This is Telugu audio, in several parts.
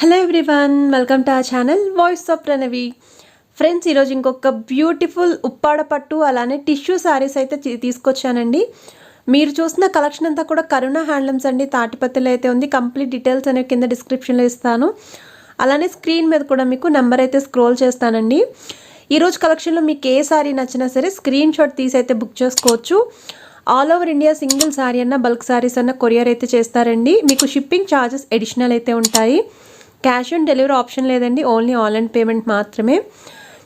Hello everyone, welcome to our channel voice of Pranavi. Friends, ఈరోజు ఇంకొక బ్యూటిఫుల్ ఉప్పాడ పట్టు అలానే టిష్యూ శారీస్ అయితే తీసుకొచ్చానండి. మీరు చూసిన కలెక్షన్ అంతా కూడా కరుణ హ్యాండ్లూమ్స్ అండి, తాటిపత్రిలో అయితే ఉంది. కంప్లీట్ డీటెయిల్స్ అనేవి కింద డిస్క్రిప్షన్లో ఇస్తాను. అలానే స్క్రీన్ మీద కూడా మీకు నెంబర్ అయితే స్క్రోల్ చేస్తానండి. ఈరోజు కలెక్షన్లో మీకు ఏ శారీ నచ్చినా సరే స్క్రీన్ షాట్ తీసి అయితే బుక్ చేసుకోవచ్చు. All over India single sari అన్న బల్క్ శారీస్ అన్న కొరియర్ అయితే చేస్తారండి. మీకు షిప్పింగ్ ఛార్జెస్ అడిషనల్ అయితే ఉంటాయి. క్యాష్ ఆన్ డెలివరీ ఆప్షన్ లేదండి, ఓన్లీ ఆన్లైన్ పేమెంట్ మాత్రమే.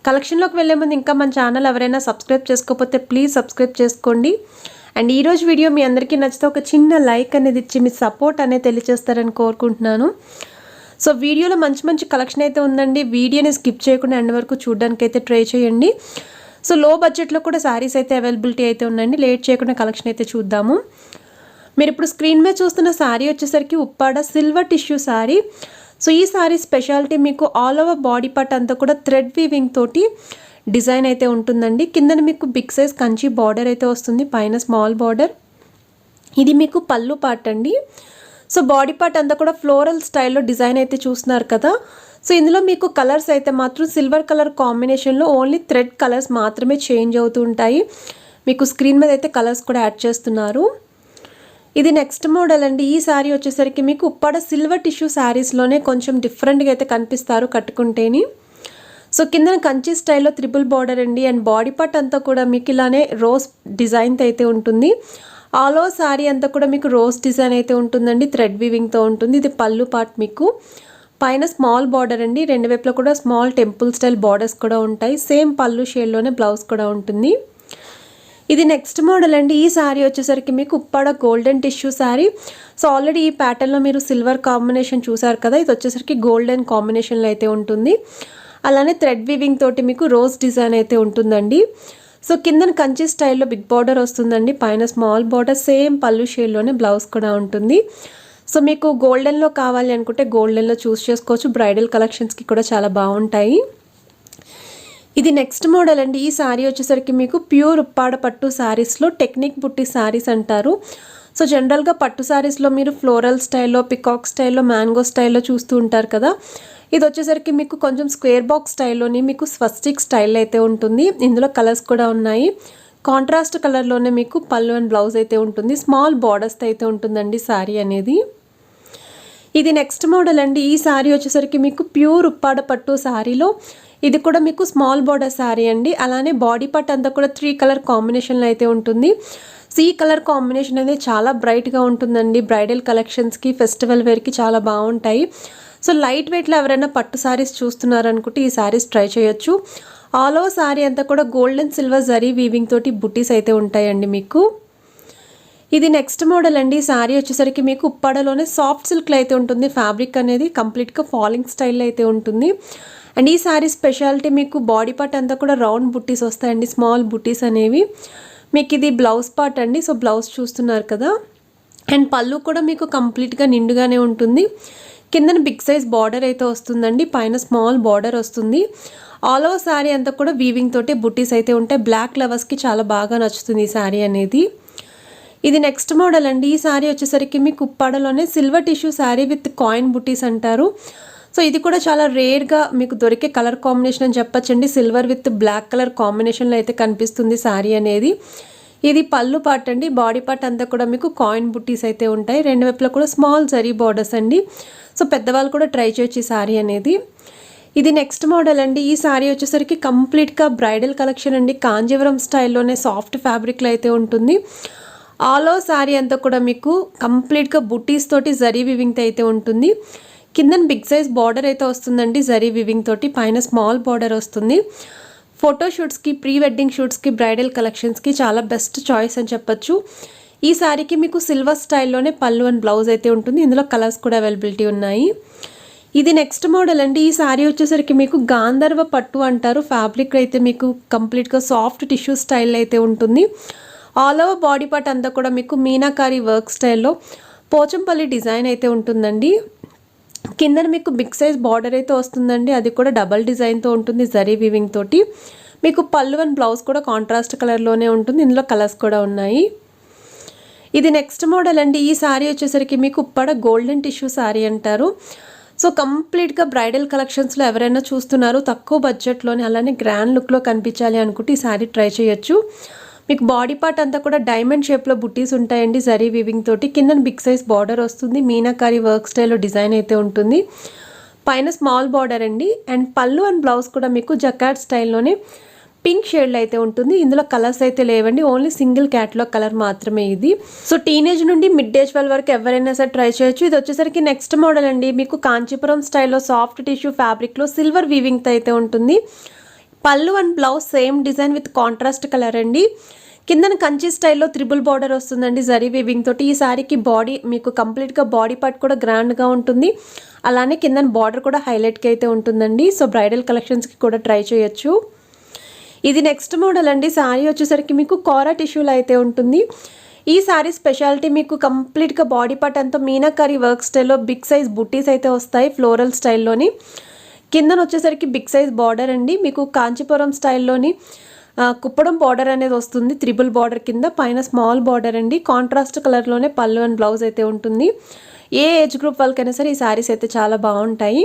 కలెక్షన్లోకి వెళ్ళే ముందు ఇంకా మన ఛానల్ ఎవరైనా సబ్స్క్రైబ్ చేసుకోకపోతే ప్లీజ్ సబ్స్క్రైబ్ చేసుకోండి. అండ్ ఈరోజు వీడియో మీ అందరికీ నచ్చితే ఒక చిన్న లైక్ అనేది ఇచ్చి మీ సపోర్ట్ అనేది తెలియజేస్తారని కోరుకుంటున్నాను. సో వీడియోలో మంచి మంచి కలెక్షన్ అయితే ఉందండి. వీడియోని స్కిప్ చేయకుండా ఎండ్ వరకు చూడడానికి అయితే ట్రై చేయండి. సో లో బడ్జెట్లో కూడా శారీస్ అయితే అవైలబిలిటీ అయితే ఉందండి. లేట్ చేయకుండా కలెక్షన్ అయితే చూద్దాము. మీరు ఇప్పుడు స్క్రీన్ మీద చూస్తున్న శారీ వచ్చేసరికి Uppada silver tissue sari. So ఈ శారీ స్పెషాలిటీ మీకు ఆల్ ఓవర్ బాడీ పార్ట్ అంతా కూడా థ్రెడ్ వీవింగ్ తోటి డిజైన్ అయితే ఉంటుందండి. కింద మీకు బిగ్ సైజ్ కంచి బార్డర్ అయితే వస్తుంది, పైన స్మాల్ బార్డర్. ఇది మీకు పళ్ళు పార్ట్ అండి. సో బాడీ పార్ట్ అంతా కూడా ఫ్లోరల్ స్టైల్లో డిజైన్ అయితే చూస్తున్నారు కదా. సో ఇందులో మీకు కలర్స్ అయితే మాత్రం సిల్వర్ కలర్ కాంబినేషన్లో ఓన్లీ థ్రెడ్ కలర్స్ మాత్రమే చేంజ్ అవుతూ ఉంటాయి. మీకు స్క్రీన్ మీద అయితే కలర్స్ కూడా యాడ్ చేస్తున్నారు. ఇది నెక్స్ట్ మోడల్ అండి. ఈ శారీ వచ్చేసరికి మీకు ఉప్పాడ సిల్వర్ టిష్యూ శారీస్లోనే కొంచెం డిఫరెంట్గా అయితే కనిపిస్తారు కట్టుకుంటేని. సో కింద కంచి స్టైల్లో త్రిబుల్ బార్డర్ అండి. అండ్ బాడీ పార్ట్ అంతా కూడా మీకు ఇలానే రోజ్ డిజైన్తో అయితే ఉంటుంది. ఆల్ ఓవర్ శారీ అంతా కూడా మీకు రోజ్ డిజైన్ అయితే ఉంటుందండి, థ్రెడ్ వీవింగ్తో ఉంటుంది. ఇది పళ్ళు పార్ట్, మీకు పైన స్మాల్ బార్డర్ అండి. రెండు వైపులో కూడా స్మాల్ టెంపుల్ స్టైల్ బార్డర్స్ కూడా ఉంటాయి. సేమ్ పళ్ళు షేడ్లోనే బ్లౌజ్ కూడా ఉంటుంది. ఇది నెక్స్ట్ మోడల్ అండి. ఈ శారీ వచ్చేసరికి మీకు Uppada golden tissue sari. So already ఈ ప్యాటర్న్లో మీరు సిల్వర్ కాంబినేషన్ చూసారు కదా, ఇది వచ్చేసరికి గోల్డెన్ కాంబినేషన్లో అయితే ఉంటుంది. అలానే థ్రెడ్ వీవింగ్ తోటి మీకు రోజ్ డిజైన్ అయితే ఉంటుందండి. సో కింద కంచి స్టైల్లో బిగ్ బార్డర్ వస్తుందండి, పైన స్మాల్ బార్డర్, సేమ్ పళ్ళు షేడ్లోనే బ్లౌజ్ కూడా ఉంటుంది. సో మీకు గోల్డెన్లో కావాలి అనుకుంటే గోల్డెన్లో చూస్ చేసుకోవచ్చు. బ్రైడల్ కలెక్షన్స్కి కూడా చాలా బాగుంటాయి. ఇది నెక్స్ట్ మోడల్ అండి. ఈ శారీ వచ్చేసరికి మీకు ప్యూర్ ఉప్పాడ పట్టు శారీస్లో టెక్నిక్ బుట్టి శారీస్ అంటారు. సో జనరల్గా పట్టు శారీస్లో మీరు ఫ్లోరల్ స్టైల్లో, పికాక్ స్టైల్లో, మ్యాంగో స్టైల్లో చూస్తూ ఉంటారు కదా. ఇది వచ్చేసరికి మీకు కొంచెం స్క్వేర్ బాక్స్ స్టైల్లోని మీకు స్వస్టిక్ స్టైల్ అయితే ఉంటుంది. ఇందులో కలర్స్ కూడా ఉన్నాయి. కాంట్రాస్ట్ కలర్లోనే మీకు పళ్ళు అండ్ బ్లౌజ్ అయితే ఉంటుంది. స్మాల్ బార్డర్స్ అయితే ఉంటుందండి శారీ అనేది. ఇది నెక్స్ట్ మోడల్ అండి. ఈ శారీ వచ్చేసరికి మీకు ప్యూర్ ఉప్పాడ పట్టు శారీలో ఇది కూడా మీకు స్మాల్ బార్డర్ శారీ అండి. అలానే బాడీ పార్ట్ అంతా కూడా 3 కలర్ కాంబినేషన్లో అయితే ఉంటుంది. సో ఈ కలర్ కాంబినేషన్ అనేది చాలా బ్రైట్గా ఉంటుందండి. బ్రైడల్ కలెక్షన్స్కి, ఫెస్టివల్ వేర్కి చాలా బాగుంటాయి. సో లైట్ వెయిట్లో ఎవరైనా పట్టు శారీస్ చూస్తున్నారనుకుంటే ఈ శారీస్ ట్రై చేయొచ్చు. ఆల్ ఓవర్ శారీ అంతా కూడా గోల్డెన్ సిల్వర్ జరీ వీవింగ్ తోటి బుట్టీస్ అయితే ఉంటాయండి మీకు. ఇది నెక్స్ట్ మోడల్ అండి. శారీ వచ్చేసరికి మీకు ఉప్పాడలోనే సాఫ్ట్ సిల్క్లో అయితే ఉంటుంది. ఫ్యాబ్రిక్ అనేది కంప్లీట్గా ఫాలింగ్ స్టైల్లో అయితే ఉంటుంది. అండ్ ఈ శారీ స్పెషాలిటీ మీకు బాడీ పార్ట్ అంతా కూడా రౌండ్ బుట్టీస్ వస్తాయండి, స్మాల్ బుట్టీస్ అనేవి. మీకు ఇది బ్లౌజ్ పార్ట్ అండి. సో బ్లౌజ్ చూస్తున్నారు కదా. అండ్ పళ్ళు కూడా మీకు కంప్లీట్గా నిండుగానే ఉంటుంది. కిందన బిగ్ సైజ్ బార్డర్ అయితే వస్తుందండి, పైన స్మాల్ బార్డర్ వస్తుంది. ఆల్ ఓవర్ శారీ అంతా కూడా వీవింగ్ తోటి బుట్టీస్ అయితే ఉంటాయి. బ్లాక్ లవర్స్కి చాలా బాగా నచ్చుతుంది ఈ శారీ అనేది. ఇది నెక్స్ట్ మోడల్ అండి. ఈ శారీ వచ్చేసరికి మీకు ఉప్పాడలోనే silver tissue sari with coin బుట్టీస్ అంటారు. సో ఇది కూడా చాలా రేర్గా మీకు దొరికే కలర్ కాంబినేషన్ అని చెప్పచ్చండి. సిల్వర్ విత్ బ్లాక్ కలర్ కాంబినేషన్లో అయితే కనిపిస్తుంది శారీ అనేది. ఇది పళ్ళు పార్ట్ అండి. బాడీ పార్ట్ అంతా కూడా మీకు కాయిన్ బుట్టీస్ అయితే ఉంటాయి. రెండు వైపులో కూడా స్మాల్ జరీ బార్డర్స్ అండి. సో పెద్దవాళ్ళు కూడా ట్రై చేయొచ్చు ఈ శారీ అనేది. ఇది నెక్స్ట్ మోడల్ అండి. ఈ శారీ వచ్చేసరికి కంప్లీట్గా బ్రైడల్ కలెక్షన్ అండి. కాంజీవరం స్టైల్లోనే సాఫ్ట్ ఫ్యాబ్రిక్లో అయితే ఉంటుంది. ఆల్ ఓవర్ శారీ అంతా కూడా మీకు కంప్లీట్గా బుట్టీస్ తోటి జరీ వివింగ్ అయితే ఉంటుంది. కింద బిగ్ సైజ్ బార్డర్ అయితే వస్తుందండి జరీ వివింగ్ తోటి, పైన స్మాల్ బార్డర్ వస్తుంది. ఫోటోషూట్స్కి, ప్రీ వెడ్డింగ్ షూట్స్కి, బ్రైడల్ కలెక్షన్స్కి చాలా బెస్ట్ చాయిస్ అని చెప్పొచ్చు. ఈ శారీకి మీకు సిల్వర్ స్టైల్లోనే పళ్ళు అండ్ బ్లౌజ్ అయితే ఉంటుంది. ఇందులో కలర్స్ కూడా అవైలబిలిటీ ఉన్నాయి. ఇది నెక్స్ట్ మోడల్ అండి. ఈ శారీ వచ్చేసరికి మీకు గాంధర్వ పట్టు అంటారు. ఫ్యాబ్రిక్ అయితే మీకు కంప్లీట్గా సాఫ్ట్ టిష్యూ స్టైల్ అయితే ఉంటుంది. ఆల్ ఓవర్ బాడీ పార్ట్ అంతా కూడా మీకు మీనాకారి వర్క్ స్టైల్లో పోచంపల్లి డిజైన్ అయితే ఉంటుందండి. కింద మీకు బిగ్ సైజ్ బార్డర్ అయితే వస్తుందండి, అది కూడా డబల్ డిజైన్తో ఉంటుంది జరీ వీవింగ్ తోటి. మీకు పళ్ళు అండ్ బ్లౌజ్ కూడా కాంట్రాస్ట్ కలర్లోనే ఉంటుంది. ఇందులో కలర్స్ కూడా ఉన్నాయి. ఇది నెక్స్ట్ మోడల్ అండి. ఈ శారీ వచ్చేసరికి మీకు ఉప్పాడ గోల్డెన్ టిష్యూ శారీ అంటారు. సో కంప్లీట్గా బ్రైడల్ కలెక్షన్స్లో ఎవరైనా చూస్తున్నారు తక్కువ బడ్జెట్లోనే అలానే గ్రాండ్ లుక్లో కనిపించాలి అనుకుంటే ఈ శారీ ట్రై చేయొచ్చు. మీకు బాడీ పార్ట్ అంతా కూడా డైమండ్ షేప్లో బుట్టీస్ ఉంటాయండి జరీ వీవింగ్ తోటి. కింద బిగ్ సైజ్ బార్డర్ వస్తుంది, మీనాకారి వర్క్ స్టైల్లో డిజైన్ అయితే ఉంటుంది. పైన స్మాల్ బార్డర్ అండి. అండ్ పళ్ళు అండ్ బ్లౌజ్ కూడా మీకు జకార్డ్ స్టైల్లోనే పింక్ షేడ్లో అయితే ఉంటుంది. ఇందులో కలర్స్ అయితే లేవండి, ఓన్లీ సింగిల్ క్యాట్లాగ్ కలర్ మాత్రమే ఇది. సో టీనేజ్ నుండి మిడ్ ఏజ్ వరకు ఎవరైనా సరే ట్రై చేయొచ్చు. ఇది వచ్చేసరికి నెక్స్ట్ మోడల్ అండి. మీకు కాంచీపురం స్టైల్లో సాఫ్ట్ టిష్యూ ఫ్యాబ్రిక్లో సిల్వర్ వీవింగ్తో అయితే ఉంటుంది. పళ్ళు and blouse same design with contrast colour అండి. కిందన కంచి స్టైల్లో త్రిబుల్ బార్డర్ వస్తుందండి జరీ వీవింగ్ తోటి. ఈ శారీకి బాడీ మీకు కంప్లీట్గా బాడీ పార్ట్ కూడా గ్రాండ్గా ఉంటుంది, అలానే కిందన బార్డర్ కూడా హైలైట్గా అయితే ఉంటుందండి. సో బ్రైడల్ కలెక్షన్స్కి కూడా ట్రై చేయొచ్చు. ఇది నెక్స్ట్ మోడల్ అండి. శారీ వచ్చేసరికి మీకు కోరా టిష్యూలో అయితే ఉంటుంది. ఈ శారీ స్పెషాలిటీ మీకు కంప్లీట్గా బాడీ పార్ట్ అంతా మీనాకారి వర్క్ స్టైల్లో బిగ్ సైజ్ బుట్టీస్ అయితే వస్తాయి ఫ్లోరల్ స్టైల్లోని. కిందన వచ్చేసరికి బిగ్ సైజ్ బార్డర్ అండి. మీకు కాంచీపురం స్టైల్లోని కుప్పడం బార్డర్ అనేది వస్తుంది త్రిబుల్ బార్డర్ కింద. పైన స్మాల్ బార్డర్ అండి. కాంట్రాస్ట్ కలర్లోనే పళ్ళు అండ్ బ్లౌజ్ అయితే ఉంటుంది. ఏ ఏజ్ గ్రూప్ వాళ్ళకైనా సరే ఈ శారీస్ అయితే చాలా బాగుంటాయి.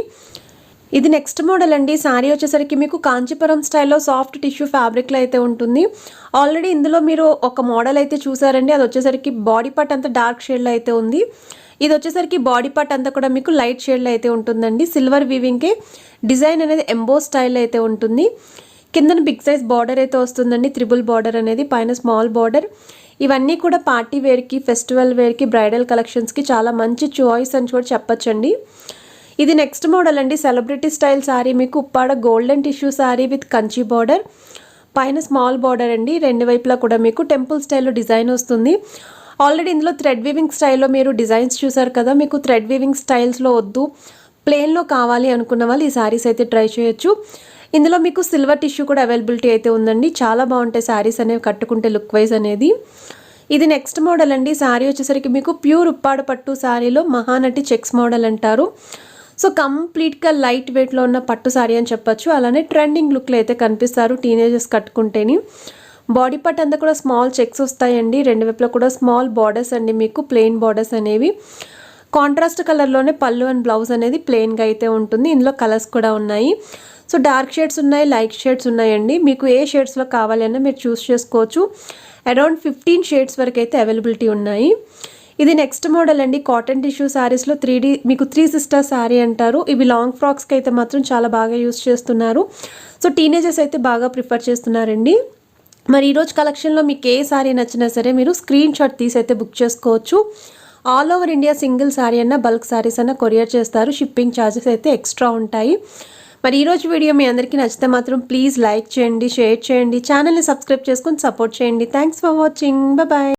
ఇది నెక్స్ట్ మోడల్ అండి. శారీ వచ్చేసరికి మీకు కాంచీపురం స్టైల్లో సాఫ్ట్ టిష్యూ ఫ్యాబ్రిక్లో అయితే ఉంటుంది. ఆల్రెడీ ఇందులో మీరు ఒక మోడల్ అయితే చూసారండి. అది వచ్చేసరికి బాడీ పార్ట్ అంతా డార్క్ షేడ్లో అయితే ఉంది. ఇది వచ్చేసరికి బాడీ పార్ట్ అంతా కూడా మీకు లైట్ షేడ్లో అయితే ఉంటుందండి. సిల్వర్ వీవింగ్కే డిజైన్ అనేది ఎంబో స్టైల్ అయితే ఉంటుంది. కిందన బిగ్ సైజ్ బార్డర్ అయితే వస్తుందండి, త్రిబుల్ బార్డర్ అనేది, పైన స్మాల్ బార్డర్. ఇవన్నీ కూడా పార్టీ వేర్కి, ఫెస్టివల్ వేర్కి, బ్రైడల్ కలెక్షన్స్కి చాలా మంచి చాయిస్ అని కూడా చెప్పొచ్చండి. ఇది నెక్స్ట్ మోడల్ అండి. సెలబ్రిటీ స్టైల్ శారీ మీకు Uppada golden tissue sari with Kanchi border, పైన స్మాల్ బార్డర్ అండి. రెండు వైపులా కూడా మీకు టెంపుల్ స్టైల్లో డిజైన్ వస్తుంది. ఆల్రెడీ ఇందులో థ్రెడ్ వీవింగ్ స్టైల్లో మీరు డిజైన్స్ చూసారు కదా. మీకు థ్రెడ్ వీవింగ్ స్టైల్స్లో వద్దు, ప్లెయిన్లో కావాలి అనుకున్న వాళ్ళు ఈ శారీస్ అయితే ట్రై చేయొచ్చు. ఇందులో మీకు సిల్వర్ టిష్యూ కూడా అవైలబిలిటీ అయితే ఉందండి. చాలా బాగుంటాయి శారీస్ అనేవి కట్టుకుంటే లుక్ వైజ్ అనేది. ఇది నెక్స్ట్ మోడల్ అండి. శారీ వచ్చేసరికి మీకు ప్యూర్ ఉప్పాడ పట్టు శారీలో మహానటి చెక్స్ మోడల్ అంటారు. సో కంప్లీట్గా లైట్ వెయిట్లో ఉన్న పట్టు శారీ అని చెప్పొచ్చు. అలానే ట్రెండింగ్ లుక్లో అయితే కనిపిస్తారు టీనేజర్స్ కట్టుకుంటేని. బాడీ పార్ట్ అంతా కూడా స్మాల్ చెక్స్ వస్తాయండి. రెండు వైపులో కూడా స్మాల్ బార్డర్స్ అండి, మీకు ప్లెయిన్ బార్డర్స్ అనేవి. కాంట్రాస్ట్ కలర్లోనే పళ్ళు అండ్ బ్లౌజ్ అనేది ప్లెయిన్గా అయితే ఉంటుంది. ఇందులో కలర్స్ కూడా ఉన్నాయి. సో డార్క్ షేడ్స్ ఉన్నాయి, లైట్ షేడ్స్ ఉన్నాయండి. మీకు ఏ షేడ్స్లో కావాలి అన్నా మీరు చూస్ చేసుకోవచ్చు. అరౌండ్ 15 షేడ్స్ వరకు అయితే అవైలబిలిటీ ఉన్నాయి. ఇది నెక్స్ట్ మోడల్ అండి. కాటన్ టిష్యూ శారీస్లో 3D మీకు 3 సిస్టర్ శారీ అంటారు. ఇవి లాంగ్ ఫ్రాక్స్కి అయితే మాత్రం చాలా బాగా యూస్ చేస్తున్నారు. సో టీనేజర్స్ అయితే బాగా ప్రిఫర్ చేస్తున్నారండి. మరి ఈరోజు కలెక్షన్లో మీకు ఏ శారీ నచ్చినా సరే మీరు స్క్రీన్ షాట్ తీసి అయితే బుక్ చేసుకోవచ్చు. All over India single sari అన్న బల్క్ శారీస్ అన్న కొరియర్ చేస్తారు. షిప్పింగ్ ఛార్జెస్ అయితే ఎక్స్ట్రా ఉంటాయి. మరి ఈరోజు వీడియో మీ అందరికీ నచ్చితే మాత్రం ప్లీజ్ లైక్ చేయండి, షేర్ చేయండి, ఛానల్ని సబ్స్క్రైబ్ చేసుకొని సపోర్ట్ చేయండి. Thanks for watching. బాయ్.